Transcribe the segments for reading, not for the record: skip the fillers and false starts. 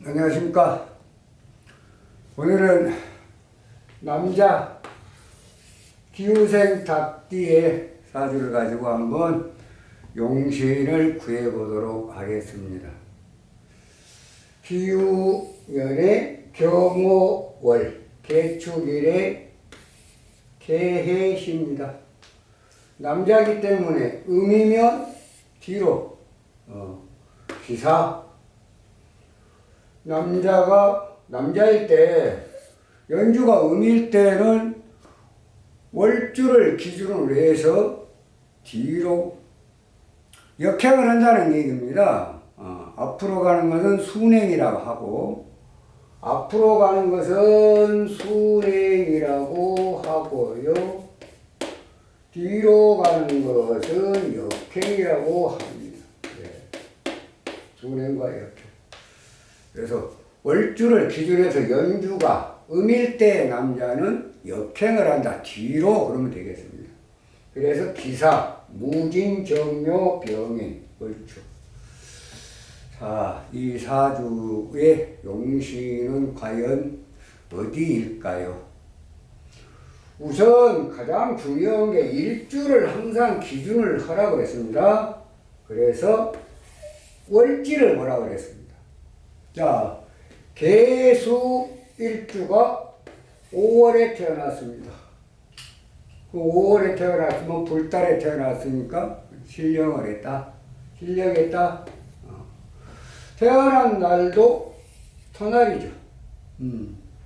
안녕하십니까. 오늘은 남자 기후생 닭띠의 사주를 가지고 한번 용신을 구해보도록 하겠습니다. 기후년의 경호월, 개축일의 개해시입니다. 남자이기 때문에 음이면 뒤로 기사. 남자일 때, 연주가 음일 때는 월주를 기준으로 해서 뒤로 역행을 한다는 얘기입니다. 앞으로 가는 것은 순행이라고 하고, 앞으로 가는 것은 순행이라고 하고요. 뒤로 가는 것은 역행이라고 합니다. 순행과 역행. 그래서 월주를 기준해서 연주가 음일 때 남자는 역행을 한다. 뒤로 그러면 되겠습니다. 그래서 기사, 무진, 정묘, 병인, 월주. 자, 이 사주의 용신은 과연 어디일까요? 우선 가장 중요한 게 일주를 항상 기준을 하라고 했습니다. 그래서 월지를 보라고 했습니다. 자, 개수 일주가 5월에 태어났습니다. 5월에 태어났으면 불달에 태어났으니까 신령을 했다. 신령했다. 태어난 날도 터날이죠.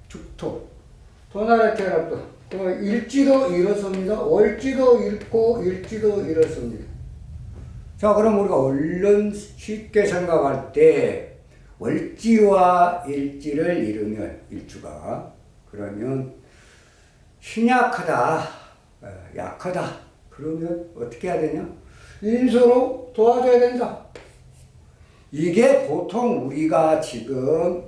축토. 터날에 태어났다. 일지도 이렇습니다. 월지도 잃고 일지도 이렇습니다. 자, 그럼 우리가 얼른 쉽게 생각할 때 월지와 일지를 잃으면 일주가 그러면 신약하다, 약하다. 그러면 어떻게 해야 되냐? 인수로 도와줘야 된다. 이게 보통 우리가 지금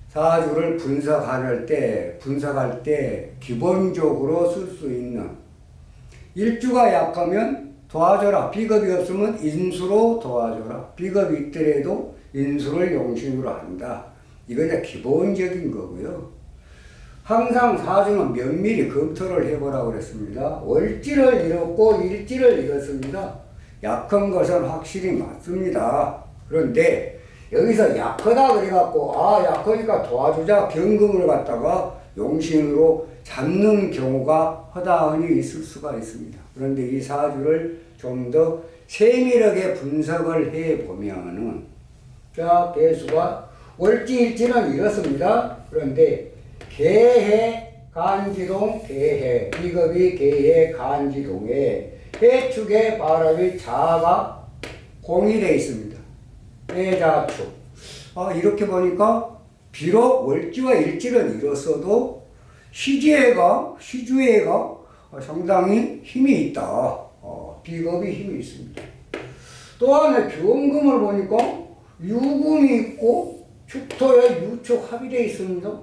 사주를 분석할 때 기본적으로 쓸 수 있는 일주가 약하면 도와줘라. 비겁이 없으면 인수로 도와줘라. 비겁이 있더라도 인수를 용신으로 한다. 이거 이제 기본적인 거고요. 항상 사주는 면밀히 검토를 해보라고 그랬습니다. 월지를 잃었고 일지를 잃었습니다. 약한 것은 확실히 맞습니다. 그런데 여기서 약하다 그래갖고 약하니까 도와주자 경금을 갖다가 용신으로 잡는 경우가 허다하니 있을 수가 있습니다. 그런데 이 사주를 좀 더 세밀하게 분석을 해보면은, 자, 개수가 월지일지는 이렇습니다. 그런데 개해, 간지동, 개해, 비겁이 개해, 간지동에 해축의 바람이 자가 공이 되어 있습니다. 해자축. 이렇게 보니까 비록 월지와 일지를 잃었어도 시주애가 상당히 힘이 있다. 비겁이 힘이 있습니다. 또 하나 경금을 보니까 유금이 있고 축토에 유축 합이 되어 있습니다.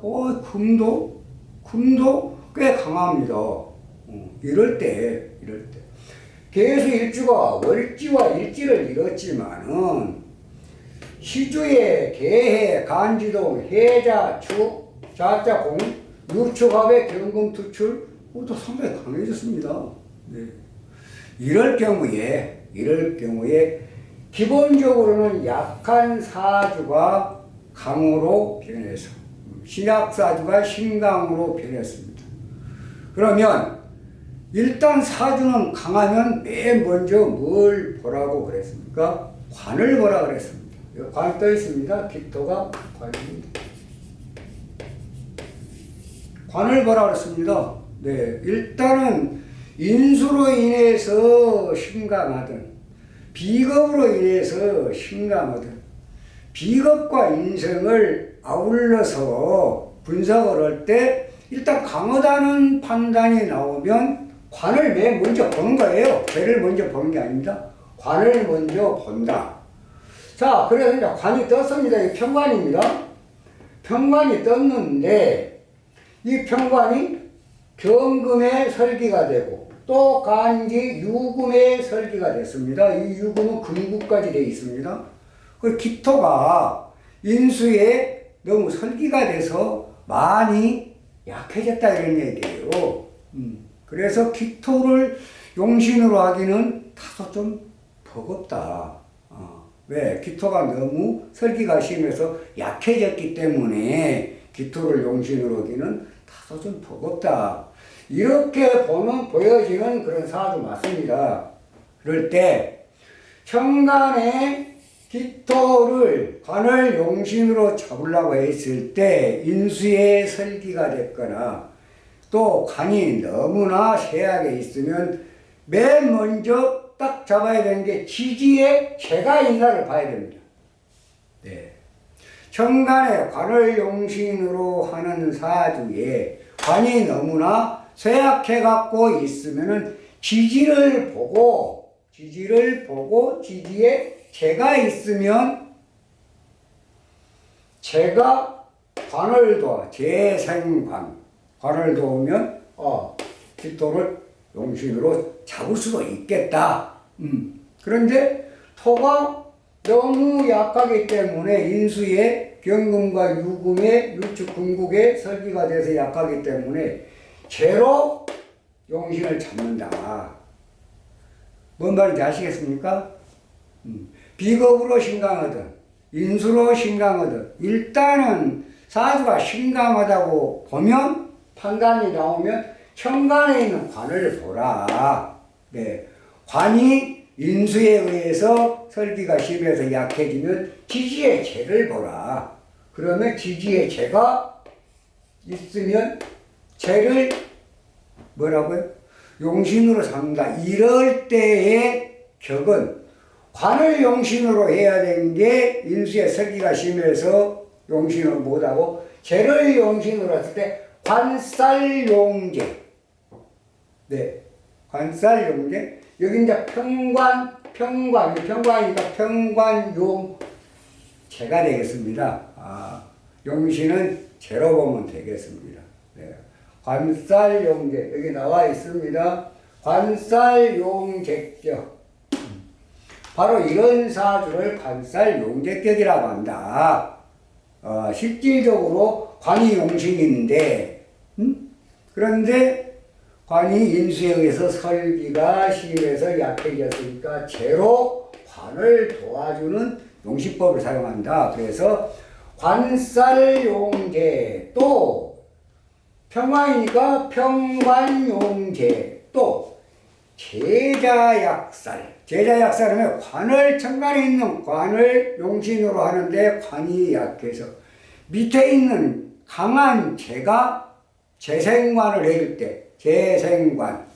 금도 꽤 강합니다. 이럴 때 개수 일주가 월지와 일지를 잃었지만은 시주에 개해, 간지동, 해자, 축, 자자, 공, 유축합의 경금 투출, 또 상당히 강해졌습니다. 네. 이럴 경우에 기본적으로는 약한 사주가 강으로 변해서 신약사주가 신강으로 변했습니다. 그러면 일단 사주는 강하면 맨 먼저 뭘 보라고 그랬습니까? 관을 보라 그랬습니다. 관 떠 있습니다. 기토가 관입니다. 관을 보라 그랬습니다. 네, 일단은 인수로 인해서 신강하든 비겁으로 인해서 신강하든 비겁과 인생을 아울러서 분석을 할 때 일단 강하다는 판단이 나오면 관을 맨 먼저 보는 거예요. 배를 먼저 보는 게 아닙니다. 관을 먼저 본다. 자, 그래서 이제 관이 떴습니다. 이 평관입니다. 평관이 떴는데 이 평관이 경금의 설기가 되고 또 간지 유금의 설기가 됐습니다. 이 유금은 금국까지 되어 있습니다. 그 기토가 인수에 너무 설기가 돼서 많이 약해졌다 이런 얘기예요. 그래서 기토를 용신으로 하기는 다소 좀 버겁다. 왜? 기토가 너무 설기가 심해서 약해졌기 때문에 기토를 용신으로 하기는 다소 좀 버겁다. 이렇게 보여지는 그런 사주 맞습니다. 그럴 때 천간에 기토를 관을 용신으로 잡으려고 했을 때 인수에 설기가 됐거나 또 관이 너무나 쇠하게 있으면 맨 먼저 딱 잡아야 되는 게 지지에 재가 있나를 봐야 됩니다. 네. 천간에 관을 용신으로 하는 사주에 관이 너무나 쇠약해 갖고 있으면은 지지를 보고 지지에 재가 있으면 재가 관을 도와 관을 도우면 기토를 용신으로 잡을 수도 있겠다. 그런데 토가 너무 약하기 때문에 인수에 경금과 유금에 유축 금국에 설기가 돼서 약하기 때문에 재로 용신을 잡는다. 뭔 말인지 아시겠습니까? 비겁으로 신강하든 인수로 신강하든 일단은 사주가 신강하다고 보면 판단이 나오면 천간에 있는 관을 보라. 네. 관이 인수에 의해서 설기가 심해서 약해지면 지지의 재를 보라. 그러면 지지의 재가 있으면 재를 뭐라고요? 용신으로 삼는다. 이럴 때의 격은 관을 용신으로 해야 되는 게 인수에 설기가 심해서 용신을 못하고 재를 용신으로 했을 때 관살용재. 네. 관살용재. 여기 이제 평관이니까 평관용 재가 되겠습니다. 용신은 재로 보면 되겠습니다. 네. 관살용재. 여기 나와 있습니다. 관살용재격. 바로 이런 사주를 관살용재격이라고 한다. 실질적으로 관이 용신인데, 그런데 관이 인수에 의해서 설기가 심해서 약해졌으니까 재로 관을 도와주는 용신법을 사용한다. 그래서 관살용재 또 평관이니까 평관용재 또 제자약살. 제자약살하면 관을 천간에 있는 관을 용신으로 하는데 관이 약해서 밑에 있는 강한 재가 재생관을 해줄 때 재생관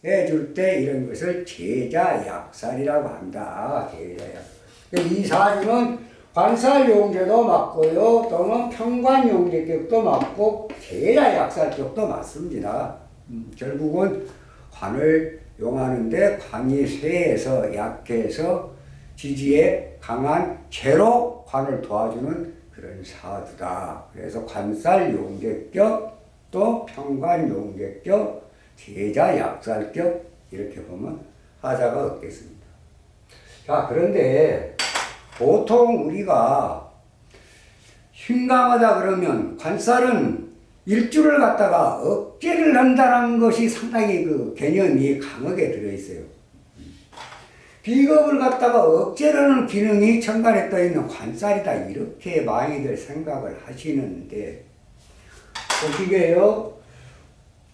해줄 때 이런 것을 제자약살이라고 한다. 제자약살. 이 사주는 관살용재도 맞고요. 또는 평관용재격도 맞고 제자약살격도 맞습니다. 결국은 관을 용하는데 관이 쇠해서 약해서 지지에 강한 재로 관을 도와주는 그런 사주다. 그래서 관살용재격 또 평관용재격 제자약살격 이렇게 보면 하자가 없겠습니다. 자, 그런데 보통 우리가 신강하다 그러면 관살은 일주를 갖다가 억제를 한다는 것이 상당히 그 개념이 강하게 들어있어요. 비겁을 갖다가 억제를 하는 기능이 천간에 떠있는 관살이다. 이렇게 많이들 생각을 하시는데, 보시게요.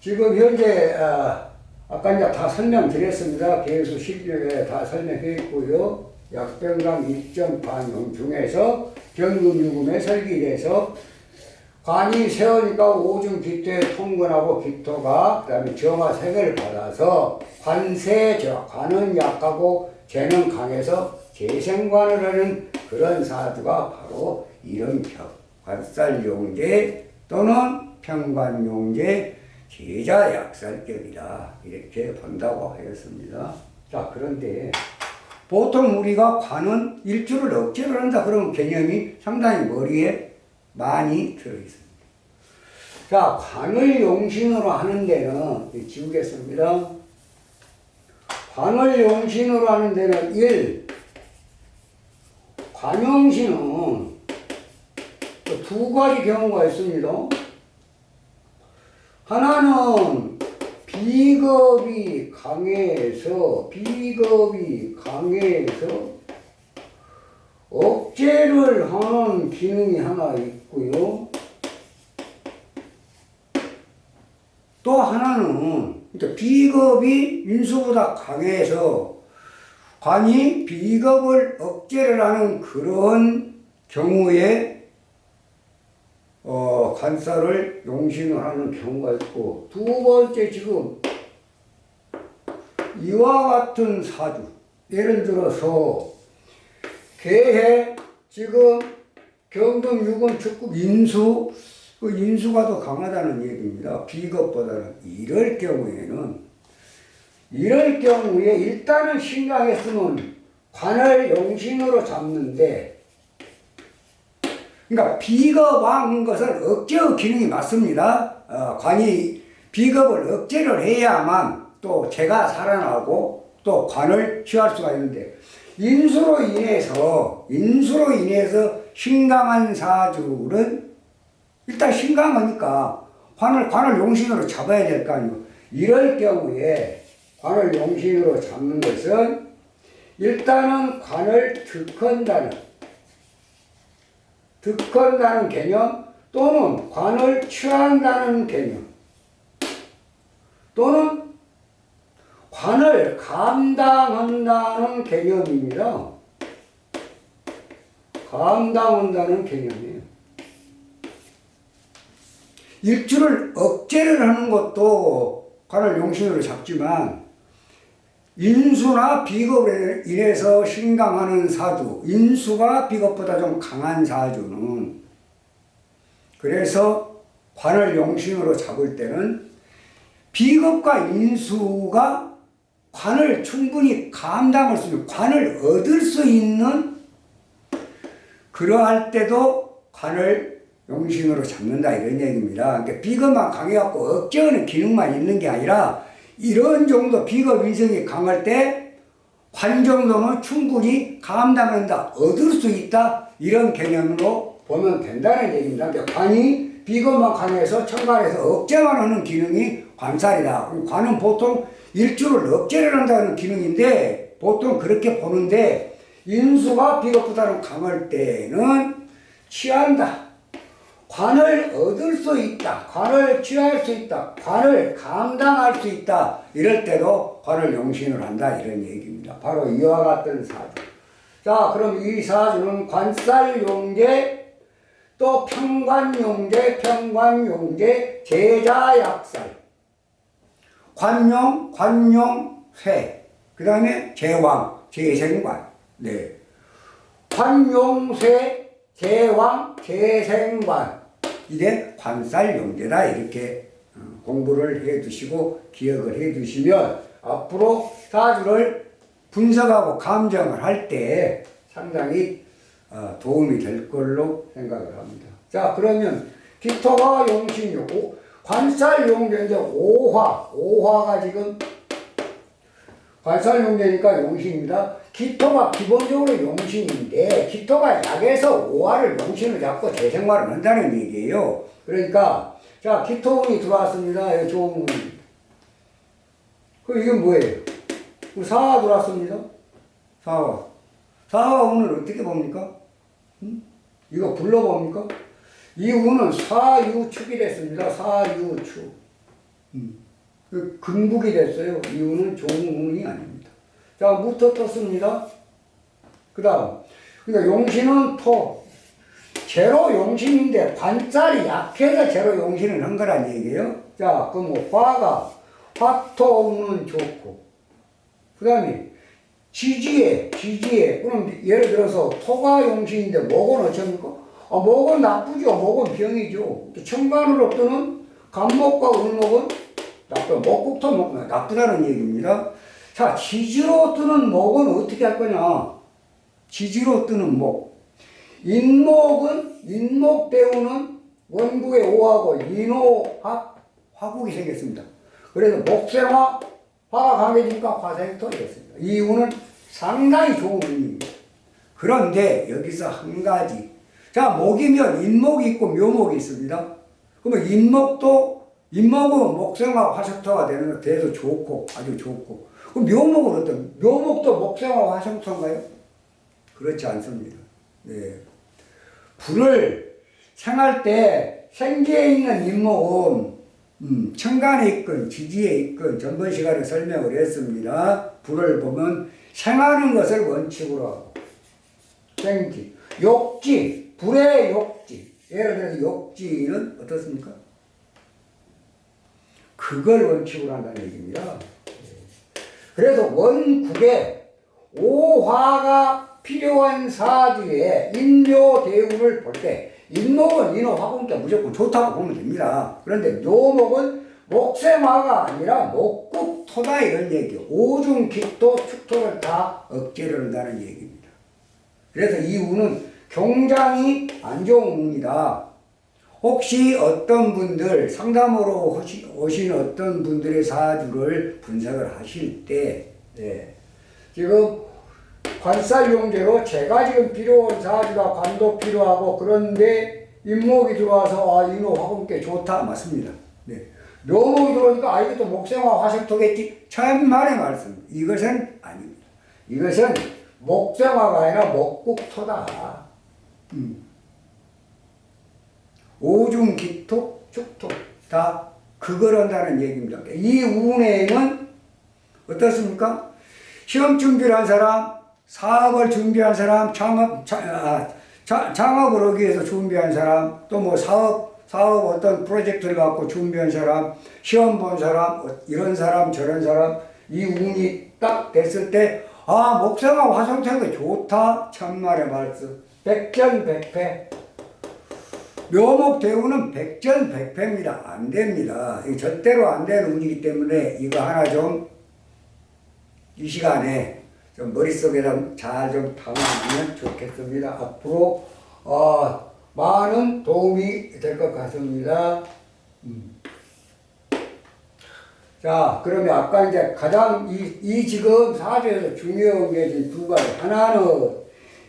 지금 현재, 아까 이제 다 설명드렸습니다. 개수 실력에 다 설명해 있고요. 약병강 1.8명 중에서 경금유금에 설기돼서 관이 세우니까 오중 기토에 통근하고 기토가 그 다음에 정화 색을 받아서 관세저 관은 약하고 재는 강해서 재생관을 하는 그런 사주가 바로 이런 격 관살용재 또는 평관용재 제자약살격이다 이렇게 본다고 하였습니다. 자, 그런데 보통 우리가 관은 일주를 억제를 한다 그런 개념이 상당히 머리에 많이 들어있습니다. 자, 관을 용신으로 하는 데는 지우겠습니다. 관을 용신으로 하는 데는 1. 관용시는 두 가지 경우가 있습니다. 하나는 비겁이 강해서 억제를 하는 기능이 하나 있고요. 또 하나는 비겁이 인수보다 강해서 관이 비겁을 억제를 하는 그런 경우에 관살을 용신을 하는 경우가 있고, 두 번째 지금 이와 같은 사주, 예를 들어서 개해 지금 경금, 유금, 축급, 인수, 그 인수가 더 강하다는 얘기입니다. 비겁보다는. 이럴 경우에 일단은 신강했으면 관을 용신으로 잡는데, 그러니까 비겁한 것은 억제의 기능이 맞습니다. 관이 비겁을 억제를 해야만 또 재가 살아나고 또 관을 취할 수가 있는데, 인수로 인해서 신강한 사주는 일단 신강하니까 관을 용신으로 잡아야 될 거 아니에요. 이럴 경우에 관을 용신으로 잡는 것은 일단은 관을 득한다는 개념, 또는 관을 취한다는 개념, 또는 관을 감당한다는 개념입니다. 감당한다는 개념이에요. 일주를 억제를 하는 것도 관을 용신으로 잡지만, 인수나 비겁에 인해서 신강하는 사주, 인수가 비겁보다 좀 강한 사주는, 그래서 관을 용신으로 잡을 때는 비겁과 인수가 관을 충분히 감당할 수 있는, 관을 얻을 수 있는, 그러할 때도 관을 용신으로 잡는다, 이런 얘기입니다. 그러니까 비겁만 강해갖고 억제하는 기능만 있는 게 아니라, 이런 정도 비겁 인성이 강할 때 관 정도는 충분히 감당한다, 얻을 수 있다, 이런 개념으로 보면 된다는 얘기입니다. 그러니까 관이 비겁만 강해서 천간에서 억제만 하는 기능이 관살이다. 관은 보통 일주를 억제를 한다는 기능인데 보통 그렇게 보는데, 인수가 비겁보다는 강할 때는 취한다, 관을 얻을 수 있다, 관을 취할 수 있다, 관을 감당할 수 있다, 이럴 때도 관을 용신을 한다, 이런 얘기입니다. 바로 이와 같은 사주. 자, 그럼 이 사주는 관살용제, 또 평관용제, 제자약살, 관용, 쇠, 그 다음에 제왕, 재생관. 네. 관용쇠, 제왕, 재생관. 이게 관살용제다, 이렇게 공부를 해 두시고 기억을 해 두시면 앞으로 사주를 분석하고 감정을 할 때 상당히 도움이 될 걸로 생각을 합니다. 자, 그러면 기토가 용신이고 관살용제인데 오화가 지금 관살용제니까 용신입니다. 기토가 기본적으로 용신인데 기토가 약해서 오화를 용신을 잡고 재생화를 한다는 얘기예요. 그러니까 자, 기토운이 들어왔습니다. 이거 좋은 운입니다. 그럼 이건 뭐예요? 사화 들어왔습니다. 사화 운을 어떻게 봅니까? 이거 불러봅니까? 이 운은 사유축이 됐습니다. 사유축. 금국이 됐어요. 이 운은 좋은 운이 아닙니다. 자, 무토 떴습니다. 그 다음. 그러니까 용신은 토. 제로 용신인데 관살이 약해서 제로 용신을 한 거란 얘기예요. 자, 그럼 화토운은 좋고. 그 다음에 지지에. 그럼 예를 들어서 토가 용신인데 목은 어쩝니까? 목은 나쁘죠. 목은 병이죠. 천간으로 뜨는 간목과 을목은 목국토 나쁘다는 얘기입니다. 자, 지지로 뜨는 목은 어떻게 할 거냐? 지지로 뜨는 목. 인목 배우는 원국의 오하고 인호합, 화국이 생겼습니다. 그래서 목생화, 화가 강해지니까 화생토이 됐습니다. 이 운은 상당히 좋은 운입니다. 그런데 여기서 한 가지. 자, 목이면 인목이 있고 묘목이 있습니다. 그러면 인목은 목생화 화생토가 돼도 좋고, 아주 좋고. 그럼 묘목은 어떤, 묘목도 목생화 화생토인가요? 그렇지 않습니다. 네. 불을 생할 때 생기에 있는 인목은 천간에 있건 지지에 있건 전번 시간에 설명을 했습니다. 불을 보면 생하는 것을 원칙으로 하고 생지, 욕지, 불의 욕지. 예를 들어서 욕지는 어떻습니까? 그걸 원칙으로 한다는 얘기입니다. 그래서 원국에 오화가 필요한 사주에 인묘대운을 볼 때 인목은 인호화공자 무조건 좋다고 보면 됩니다. 그런데 묘목은 목생화가 아니라 목국토다 이런 얘기예요. 오중기토, 축토를 다 억제를 한다는 얘기입니다. 그래서 이 운은 굉장히 안 좋은 운이다. 혹시 어떤 분들 상담으로 오신 어떤 분들의 사주를 분석을 하실 때 지금 관살용제로 제가 지금 필요한 사주가 관도 필요하고 그런데 인목이 들어와서 인호화공께 좋다 맞습니다. 네. 묘목이 들어오니까 이것도 목생화 화생토겠지 참말의 말씀. 이것은 아닙니다. 이것은 목생화가 아니라 목국토다. 오중기토, 축토 다 그걸 한다는 얘기입니다. 이 운에는 어떻습니까? 시험 준비를 한 사람, 사업을 준비한 사람, 창업을 하기 위해서 준비한 사람, 또 뭐 사업 어떤 프로젝트를 갖고 준비한 사람, 시험 본 사람, 이런 사람, 저런 사람, 이 운이 딱 됐을 때, 목생화 화생토가 좋다. 참말의 말씀. 백전백패. 묘목대운은 백전백패입니다. 안 됩니다. 이거 절대로 안 되는 운이기 때문에 이거 하나 좀 이 시간에 좀 머릿속에다 잘 좀 담아두면 좋겠습니다. 앞으로 많은 도움이 될 것 같습니다. 자, 그러면 아까 이제 가장 이 지금 사주에서 중요한 게 두 가지. 하나는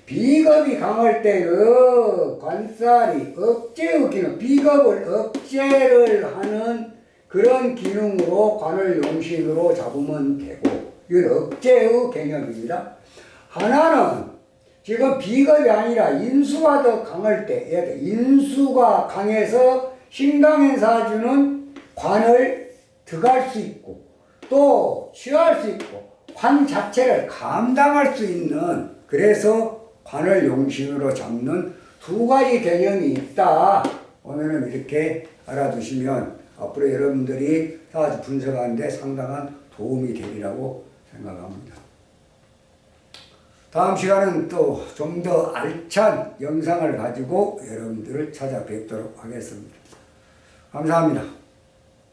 비겁이 강할 때는 관살이 억제의 기능, 비겁을 억제를 하는 그런 기능으로 관을 용신으로 잡으면 되고, 이건 억제의 개념입니다. 하나는 지금 비겁이 아니라 인수가 더 강할 때, 인수가 강해서 신강인 사주는 관을 들어갈 수 있고, 또 취할 수 있고, 관 자체를 감당할 수 있는, 그래서 관을 용신으로 잡는 두 가지 개념이 있다. 오늘은 이렇게 알아두시면 앞으로 여러분들이 사주 분석하는데 상당한 도움이 되리라고 생각합니다. 다음 시간은 또 좀 더 알찬 영상을 가지고 여러분들을 찾아뵙도록 하겠습니다. 감사합니다.